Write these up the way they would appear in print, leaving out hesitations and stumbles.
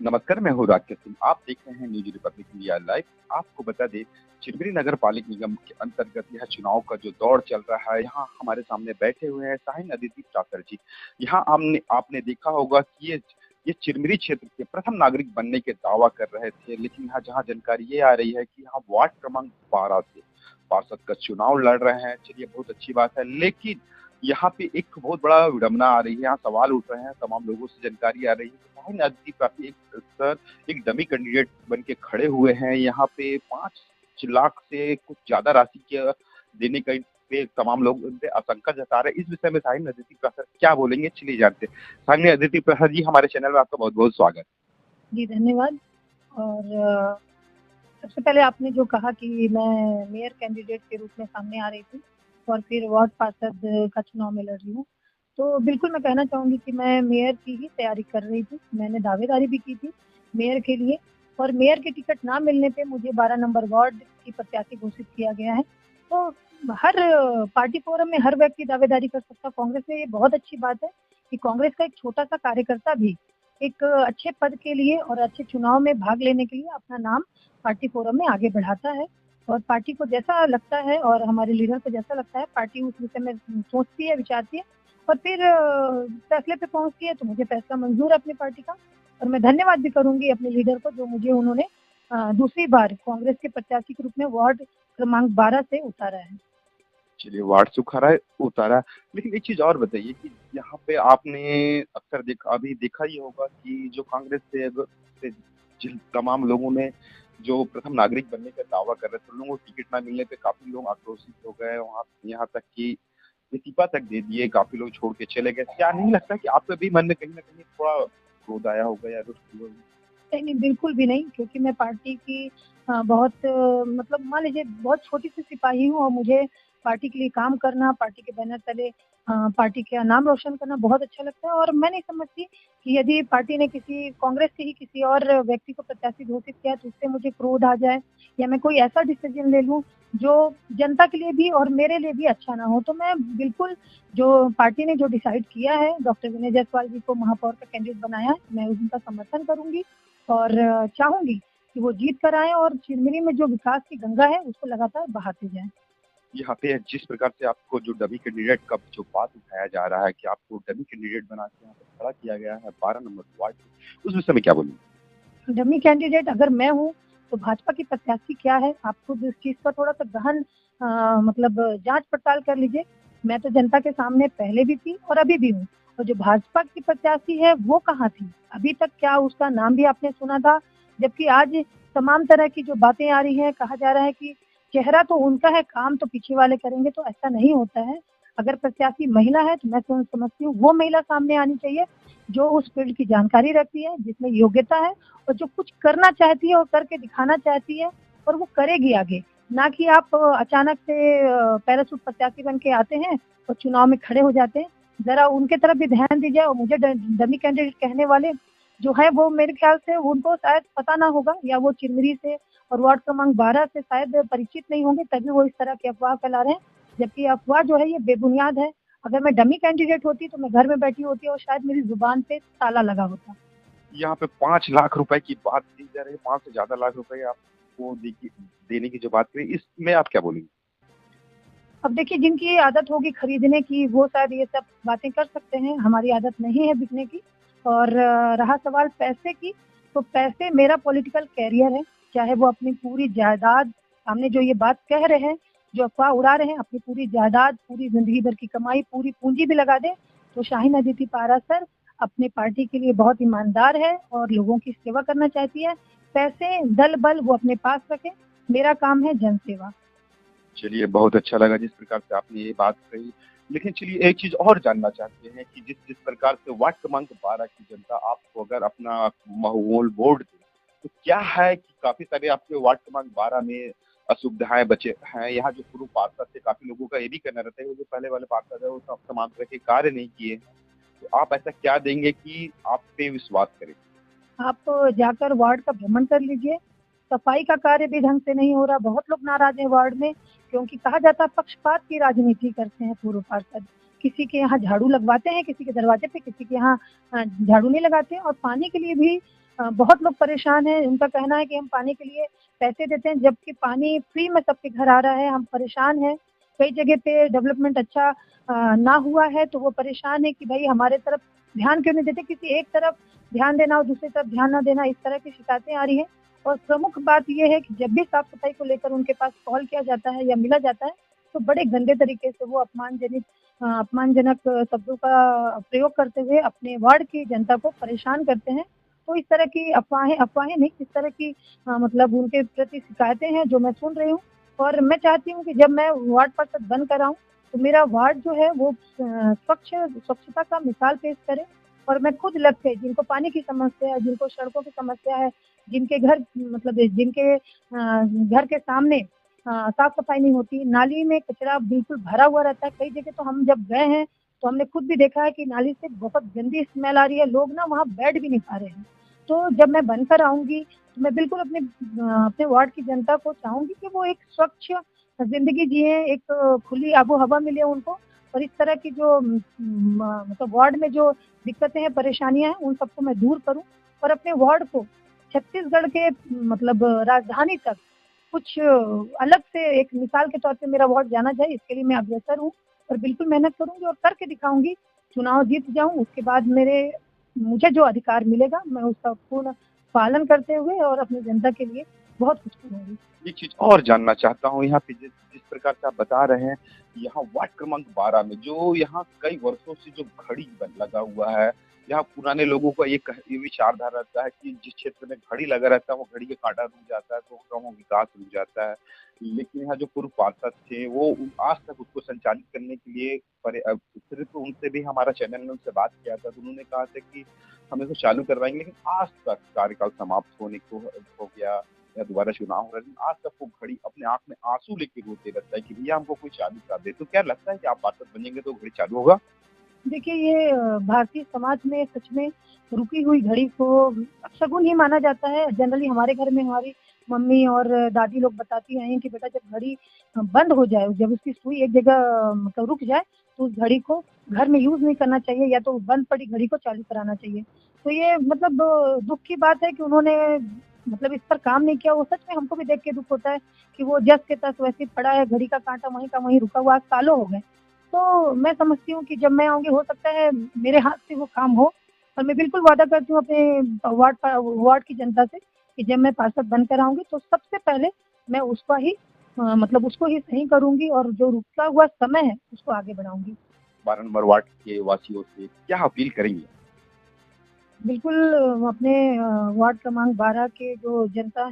नमस्कार, मैं हूँ राकेश सिंह। आप देख रहे हैं न्यूज़ रिपब्लिक इंडिया लाइव। आपको बता दें, चिरमिरी नगर पालिक निगम के अंतर्गत यह चुनाव का जो दौर चल रहा है, यहाँ हमारे सामने बैठे हुए हैं शाहीन अदिति प्राकर जी। यहाँ आपने आपने देखा होगा कि ये चिरमिरी क्षेत्र के प्रथम नागरिक बनने के दावा कर रहे थे, लेकिन यहाँ जहाँ जानकारी ये आ रही है कि यहाँ वार्ड क्रमांक 12 से पार्षद का चुनाव लड़ रहे हैं। चलिए, बहुत अच्छी बात है, लेकिन यहाँ पे एक बहुत बड़ा विडंबना आ रही है, यहाँ सवाल उठ रहे हैं, तमाम लोगों से जानकारी आ रही है कि शाहीन अदिति काफी एक डमी कैंडिडेट बन के खड़े हुए हैं। यहाँ पे 5 लाख से कुछ ज्यादा राशि के देने का पे तमाम लोग उन पे आशंका जता रहे हैं। इस विषय में शाहीन अदिति प्रसाद क्या बोलेंगे, चलिए जानते हैं। शाहीन अदिति प्रसाद जी, हमारे चैनल में आपका बहुत बहुत स्वागत। जी धन्यवाद। और सबसे पहले आपने जो कहा कि मैं मेयर कैंडिडेट के रूप में सामने आ रही थी और फिर वार्ड पार्षद का चुनाव में लड़ रही हूँ, तो बिल्कुल मैं कहना चाहूँगी कि मैं मेयर की ही तैयारी कर रही थी। मैंने दावेदारी भी की थी मेयर के लिए, और मेयर की टिकट ना मिलने पे मुझे 12 नंबर वार्ड की प्रत्याशी घोषित किया गया है। तो हर पार्टी फोरम में हर व्यक्ति दावेदारी कर सकता। कांग्रेस में ये बहुत अच्छी बात है कि कांग्रेस का एक छोटा सा कार्यकर्ता भी एक अच्छे पद के लिए और अच्छे चुनाव में भाग लेने के लिए अपना नाम पार्टी फोरम में आगे बढ़ाता है। और पार्टी को जैसा लगता है और हमारे लीडर को जैसा लगता है, पार्टी उस विषय में सोचती है, विचारती है और फिर फैसले पे पहुंचती है। तो मुझे फैसला मंजूर है अपनी पार्टी का, और मैं धन्यवाद भी करूंगी अपने लीडर को जो मुझे उन्होंने दूसरी बार कांग्रेस के प्रत्याशी के रूप में वार्ड क्रमांक 12 से उतारा है। चलिए, वार्ड से उतारा, लेकिन एक चीज और बताइए कि यहाँ पे आपने अक्सर अभी देखा ही होगा कि जो कांग्रेस से जिन तमाम लोगों ने जो प्रथम नागरिक बनने का दावा कर रहे थे, उन लोगों को टिकट ना मिलने पे काफी लोग आक्रोशित हो गए। वहाँ यहाँ तक कि इस्तीफा तक दे दिए, काफी लोग छोड़ के चले गए। क्या नहीं लगता कि आपके भी मन में कहीं ना कहीं थोड़ा क्रोध आया होगा या रुष्ट हुआ होगा? नहीं, बिल्कुल भी नहीं, क्योंकि मैं पार्टी की बहुत मतलब मान लीजिए बहुत छोटी सी सिपाही हूँ, और मुझे पार्टी के लिए काम करना, पार्टी के बैनर तले पार्टी का नाम रोशन करना बहुत अच्छा लगता है। और मैं नहीं समझती कि यदि पार्टी ने किसी कांग्रेस के ही किसी और व्यक्ति को प्रत्याशी घोषित किया तो उससे मुझे क्रोध आ जाए, या मैं कोई ऐसा डिसीजन ले लूँ जो जनता के लिए भी और मेरे लिए भी अच्छा ना हो। तो मैं बिल्कुल, जो पार्टी ने जो डिसाइड किया है, डॉक्टर विनय जायसवाल जी को महापौर का कैंडिडेट बनाया है, मैं उनका समर्थन करूंगी और चाहूंगी कि वो जीत कर आए और चिरमिरी में जो विकास की गंगा है उसको लगातार बहाते जाएं। यहाँ पे जिस प्रकार से आपको जो डमी कैंडिडेट का जो बात उठाया जा रहा है कि आपको डमी कैंडिडेट बना के यहाँ पे खड़ा किया गया है 12 नंबर वार्ड में, उस विषय में क्या बोलूँगा? डमी कैंडिडेट अगर मैं हूँ तो भाजपा की प्रत्याशी क्या है, आप खुद इस चीज का थोड़ा सा गहन मतलब जांच पड़ताल कर लीजिए। मैं तो जनता के सामने पहले भी थी और अभी भी हूँ, और जो भाजपा की प्रत्याशी है वो कहाँ थी अभी तक? क्या उसका नाम भी आपने सुना था? जबकि आज तमाम तरह की जो बातें आ रही है, कहा जा रहा है कि चेहरा तो उनका है, काम तो पीछे वाले करेंगे। तो ऐसा नहीं होता है। अगर प्रत्याशी महिला है तो मैं तो समझती हूँ वो महिला सामने आनी चाहिए जो उस फील्ड की जानकारी रखती है, जिसमें योग्यता है और जो कुछ करना चाहती है और करके दिखाना चाहती है, और वो करेगी आगे। ना कि आप अचानक से पैराशूट प्रत्याशी बन के आते हैं और चुनाव में खड़े हो जाते हैं। जरा उनके तरफ भी ध्यान दीजिए। और मुझे डमी कैंडिडेट कहने वाले जो है वो मेरे ख्याल से उनको शायद पता ना होगा, या वो चिरमिरी से और वार्ड क्रमांक 12 से शायद परिचित नहीं होंगे, तभी वो इस तरह की अफवाह फैला रहे हैं। जबकि अफवाह जो है ये बेबुनियाद है। अगर मैं डमी कैंडिडेट होती तो मैं घर में बैठी होती और शायद मेरी जुबान पे ताला लगा होता। यहाँ पे 5 लाख रुपए की बात की जा रही है, 5 से ज्यादा लाख रुपए आपको देने की जो बात करी, इसमें आप क्या बोलेंगे? अब देखिए, जिनकी आदत होगी खरीदने की वो शायद ये सब बातें कर सकते हैं, हमारी आदत नहीं है बिकने की। और रहा सवाल पैसे की, तो पैसे मेरा पॉलिटिकल कैरियर है। चाहे वो अपनी पूरी जायदाद, सामने जो ये बात कह रहे हैं, जो अफवाह उड़ा रहे हैं, अपनी पूरी जायदाद, पूरी जिंदगी भर की कमाई, पूरी पूंजी भी लगा दें, तो शाहीन अदिति पारासर अपने पार्टी के लिए बहुत ईमानदार है और लोगों की सेवा करना चाहती है। पैसे दल बल वो अपने पास रखे, मेरा काम है जनसेवा। चलिए, बहुत अच्छा लगा जिस प्रकार से आपने ये बात कही। लेकिन चलिए, एक चीज और जानना चाहते हैं कि जिस जिस प्रकार से वार्ड क्रमांक 12 की जनता आपको अगर अपना माहौल वोट दे, तो क्या है कि काफी सारे आपके वार्ड क्रमांक 12 में असुविधाएं बचे हैं। यहाँ जो पूर्व पार्षद थे, काफी लोगों का ये भी कहना रहता है कि जो पहले वाले पार्षद है वो तमाम तरह के कार्य नहीं किए हैं। तो आप ऐसा क्या देंगे कि आप पे विश्वास करें? आप जाकर वार्ड का भ्रमण कर लीजिए। सफाई का कार्य भी ढंग से नहीं हो रहा, बहुत लोग नाराज हैं वार्ड में, क्योंकि कहा जाता है पक्षपात की राजनीति करते हैं पूर्व पार्षद। किसी के यहाँ झाड़ू लगवाते हैं, किसी के दरवाजे पे, किसी के यहाँ झाड़ू नहीं लगाते हैं। और पानी के लिए भी बहुत लोग परेशान हैं, उनका कहना है कि हम पानी के लिए पैसे देते हैं, जबकि पानी फ्री में सबके घर आ रहा है, हम परेशान हैं। कई जगह पे डेवलपमेंट अच्छा ना हुआ है, तो वो परेशान है कि भई हमारे तरफ ध्यान क्यों नहीं देते, किसी एक तरफ ध्यान देना और दूसरी तरफ ध्यान ना देना, इस तरह की शिकायतें आ रही हैं। और प्रमुख बात ये है कि जब भी साफ-सफाई को लेकर उनके पास कॉल किया जाता है या मिला जाता है, तो बड़े गंदे तरीके से वो अपमानजनक शब्दों का प्रयोग करते हुए अपने वार्ड की जनता को परेशान करते हैं। तो इस तरह की अफ़वाहें अफ़वाहें नहीं, इस तरह की मतलब उनके प्रति शिकायतें हैं जो मैं सुन रही हूँ। और मैं चाहती हूँ कि जब मैं वार्ड पार्षद बनकर आऊँ, तो मेरा वार्ड जो है वो स्वच्छता का मिसाल पेश करे और मैं खुद लग के जिनको पानी की समस्या है, जिनको सड़कों की समस्या है, जिनके घर मतलब जिनके घर के सामने साफ-सफाई नहीं होती, नाली में कचरा बिल्कुल भरा हुआ रहता है। कई जगह तो हम जब गए हैं, तो हमने खुद भी देखा है कि नाली से बहुत गंदी स्मेल आ रही है, लोग ना वहाँ बैठ भी नहीं पा रहे हैं। तो जब मैं बनकर आऊँगी, तो मैं बिल्कुल अपने वार्ड की जनता को चाहूँगी कि वो एक स्वच्छ ज़िंदगी जिएँ, एक खुली आबो-हवा मिले उनको और इस तरह की जो मतलब वार्ड में जो दिक्कतें हैं, परेशानियाँ हैं, उन सबको मैं दूर करूँ और अपने वार्ड को छत्तीसगढ़ के मतलब राजधानी तक कुछ अलग से एक मिसाल के तौर पे मेरा वार्ड जाना जाए, इसके लिए मैं अग्रसर हूँ और बिल्कुल मेहनत करूँगी और करके दिखाऊँगी। चुनाव जीत जाऊँ, उसके बाद मुझे जो अधिकार मिलेगा, मैं उसका पूर्ण पालन करते हुए और अपनी जनता के लिए बहुत कुछ करूँगी। एक चीज़ और जानना चाहता हूँ यहाँ पे जिस जिस प्रकार से आप बता रहे हैं, यहाँ वार्ड क्रमांक 12 में जो यहाँ कई वर्षों से जो घड़ी बन लगा हुआ है, यहाँ पुराने लोगों का ये विचारधारा रहता है कि जिस क्षेत्र में घड़ी लगा रहता है, वो घड़ी का काँटा रुक जाता है, तो गाँव का विकास रुक जाता है। लेकिन यहाँ जो पूर्व पार्षद थे, वो आज तक उसको संचालित करने के लिए सिर्फ़ उनसे भी हमारा चैनल ने उनसे बात किया था, तो उन्होंने कहा था कि हम इसको चालू करवाएँगे, लेकिन आज तक कार्यकाल समाप्त होने को हो गया या दोबारा चुनाव हो रहा है, लेकिन आज तक वो घड़ी अपने आँख में आँसू लेके रोते रहता है कि भैया हमको कोई चालू करा दे। तो क्या लगता है कि आप पार्षद बनेंगे तो घड़ी चालू होगा? देखिए, ये भारतीय समाज में सच में रुकी हुई घड़ी को अपशगुन ही माना जाता है। जनरली हमारे घर में हमारी मम्मी और दादी लोग बताती आई हैं कि बेटा जब घड़ी बंद हो जाए, जब उसकी सुई एक जगह मतलब रुक जाए, तो उस घड़ी को घर में यूज़ नहीं करना चाहिए या तो बंद पड़ी घड़ी को चालू कराना चाहिए। तो ये मतलब दुःख की बात है कि उन्होंने मतलब इस पर काम नहीं किया। वो सच में हमको भी देख के दुःख होता है कि वो जस के तस वैसे ही पड़ा है, घड़ी का काँटा वहीं का वहीं रुका हुआ, आज सालों हो गए। तो मैं समझती हूँ कि जब मैं आऊँगी हो सकता है मेरे हाथ से वो काम हो और मैं बिल्कुल वादा करती हूँ अपने वार्ड की जनता से कि जब मैं पार्षद बनकर आऊँगी तो सबसे पहले मैं उसका ही मतलब उसको ही सही करूँगी और जो रुका हुआ समय है उसको आगे बढ़ाऊँगी। 12 नंबर वार्ड के वासियों से क्या अपील करेंगे? बिल्कुल अपने वार्ड क्रमांक 12 के जो जनता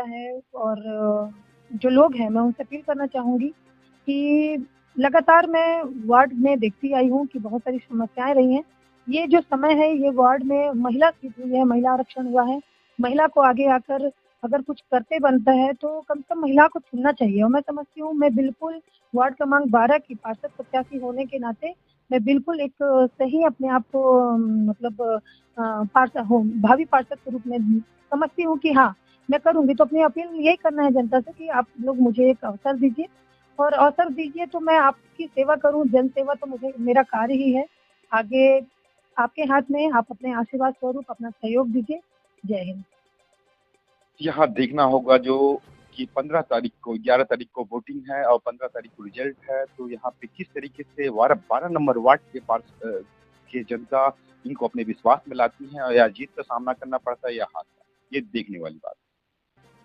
है और जो लोग हैं मैं उनसे अपील करना चाहूँगी कि लगातार मैं वार्ड में देखती आई हूँ कि बहुत सारी समस्याएँ रही हैं। ये जो समय है ये वार्ड में महिला सीट हुई है, महिला आरक्षण हुआ है। महिला को आगे आकर अगर कुछ करते बनता है तो कम से कम महिला को चुनना चाहिए और मैं समझती हूँ मैं बिल्कुल वार्ड क्रमांक 12 की पार्षद प्रत्याशी होने के नाते मैं बिल्कुल एक सही अपने आप को मतलब पार्षद हो भावी पार्षद के रूप में समझती हूँ कि हाँ, मैं करूँगी। तो अपनी अपील यही करना है जनता से कि आप लोग मुझे एक अवसर दीजिए और अवसर दीजिए तो मैं आपकी सेवा करूँ, जनसेवा तो मुझे मेरा कार्य ही है। आगे आपके हाथ में है, आप अपने आशीर्वाद स्वरूप अपना सहयोग दीजिए। जय हिंद। यहाँ देखना होगा जो कि 15 तारीख को 11 तारीख को वोटिंग है और 15 तारीख को रिजल्ट है, तो यहाँ पे किस तरीके से 12 नंबर वार्ड के जनता इनको अपने विश्वास में लाती हैं या जीत का सामना करना पड़ता है या हार का, ये देखने वाली बात है।